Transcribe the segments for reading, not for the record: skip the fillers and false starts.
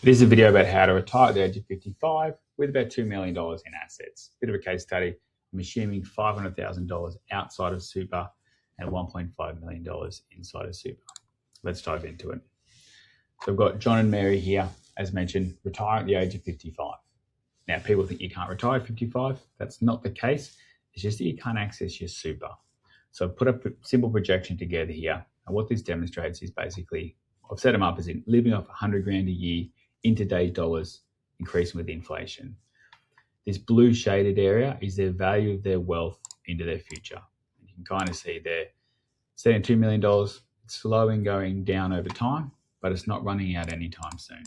This is a video about how to retire at the age of 55 with about $2 million in assets. Bit of a case study. I'm assuming $500,000 outside of super and $1.5 million inside of super. Let's dive into it. So I've got John and Mary here, as mentioned, retire at the age of 55. Now, people think you can't retire at 55. That's not the case. It's just that you can't access your super. So I've put a simple projection together here. And what this demonstrates is basically, I've set them up as in living off 100 grand a year in today's dollars, increasing with inflation. This blue shaded area is their value of their wealth into their future. You can kind of see they're setting $2 million, it's slowing going down over time, but it's not running out anytime soon.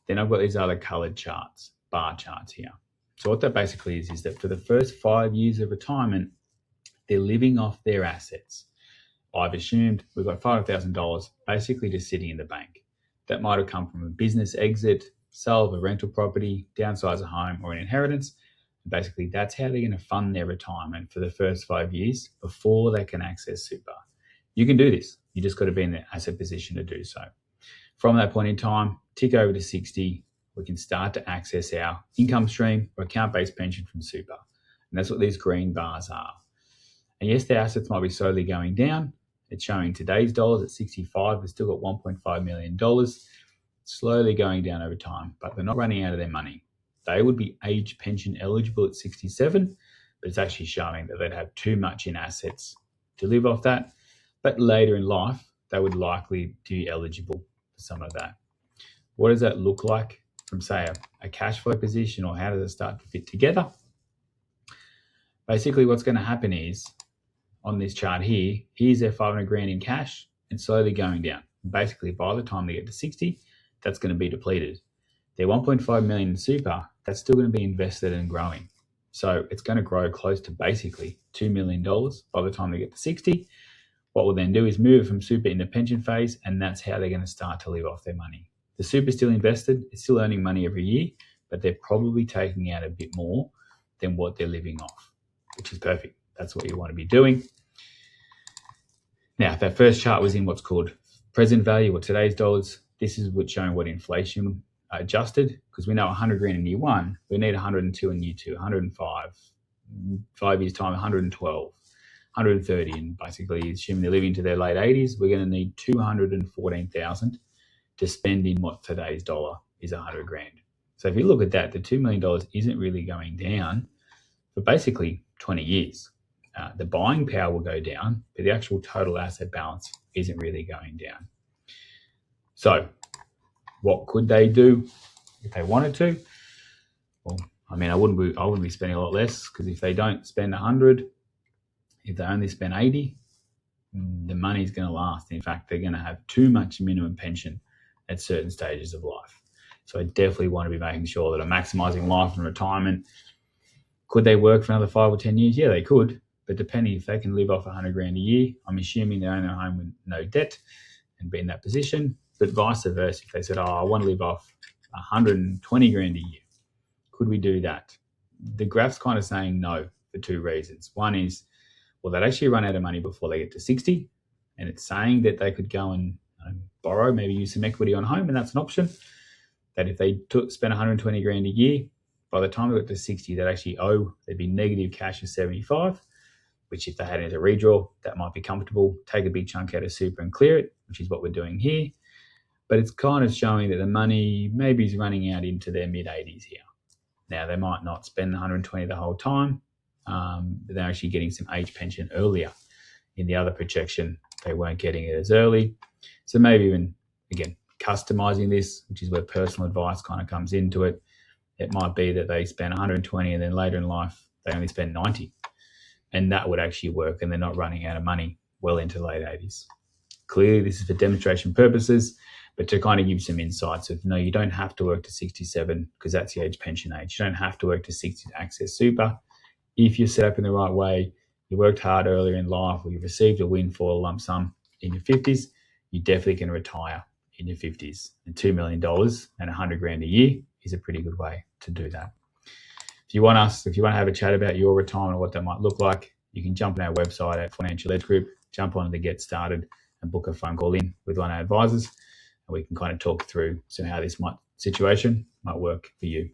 Then I've got these other colored charts, bar charts here. So what that basically is that for the first 5 years of retirement, they're living off their assets. I've assumed we've got $500,000 basically just sitting in the bank. That might have come from a business exit, sale of a rental property, downsize a home, or an inheritance. Basically, that's how they're going to fund their retirement for the first 5 years before they can access super. You can do this. You just got to be in the asset position to do so. From that point in time, tick over to 60, we can start to access our income stream or account-based pension from super. And that's what these green bars are. And yes, the assets might be slowly going down. It's showing today's dollars at 65. They've still got $1.5 million, slowly going down over time, but they're not running out of their money. They would be age pension eligible at 67, but it's actually showing that they'd have too much in assets to live off that. But later in life, they would likely be eligible for some of that. What does that look like from, say, a cash flow position, or how does it start to fit together? Basically, what's going to happen is, on this chart here, here's their 500 grand in cash and slowly going down. Basically, by the time they get to 60, that's going to be depleted. Their 1.5 million in super, that's still going to be invested and growing. So it's going to grow close to basically $2 million by the time they get to 60. What we'll then do is move from super into pension phase, and that's how they're going to start to live off their money. The super is still invested, it's still earning money every year, but they're probably taking out a bit more than what they're living off, which is perfect. That's what you want to be doing. Now, that first chart was in what's called present value, or today's dollars. This is what's showing what inflation adjusted, because we know 100 grand in year one, we need 102 in year two, 105, 5 years time, 112, 130, and basically assuming they're living to their late 80s, we're going to need 214,000 to spend in what today's dollar is 100 grand. So if you look at that, the $2 million isn't really going down for basically 20 years. The buying power will go down, but the actual total asset balance isn't really going down. So what could they do if they wanted to? Well, I mean, I wouldn't be spending a lot less, because if they don't spend 100, if they only spend 80, the money's going to last. In fact, they're going to have too much minimum pension at certain stages of life. So I definitely want to be making sure that I'm maximizing life and retirement. Could they work for another 5 or 10 years? Yeah, they could. But depending if they can live off 100 grand a year, I'm assuming they own a home with no debt and be in that position. But vice versa, if they said, I want to live off 120 grand a year, could we do that? The graph's kind of saying no for two reasons. One is, well, they'd actually run out of money before they get to 60. And it's saying that they could go and borrow, maybe use some equity on home, and that's an option. That if they spend 120 grand a year, by the time they got to 60, they'd actually there'd be negative cash of 75. Which if they had it as a redraw, that might be comfortable. Take a big chunk out of super and clear it, which is what we're doing here. But it's kind of showing that the money maybe is running out into their mid-80s here. Now, they might not spend 120 the whole time, but they're actually getting some age pension earlier. In the other projection, they weren't getting it as early. So maybe even, again, customizing this, which is where personal advice kind of comes into it. It might be that they spend 120 and then later in life, they only spend 90. And that would actually work, and they're not running out of money well into the late 80s. Clearly, this is for demonstration purposes, but to kind of give some insights of, no, you don't have to work to 67 because that's the age pension age. You don't have to work to 60 to access super. If you're set up in the right way, you worked hard earlier in life, or you've received a windfall lump sum in your 50s, you definitely can retire in your 50s. And $2 million and 100 grand a year is a pretty good way to do that. If you want to have a chat about your retirement or what that might look like, you can jump on our website at Financial Edge Group, jump on to Get Started and book a phone call in with one of our advisors, and we can kind of talk through how this might situation might work for you.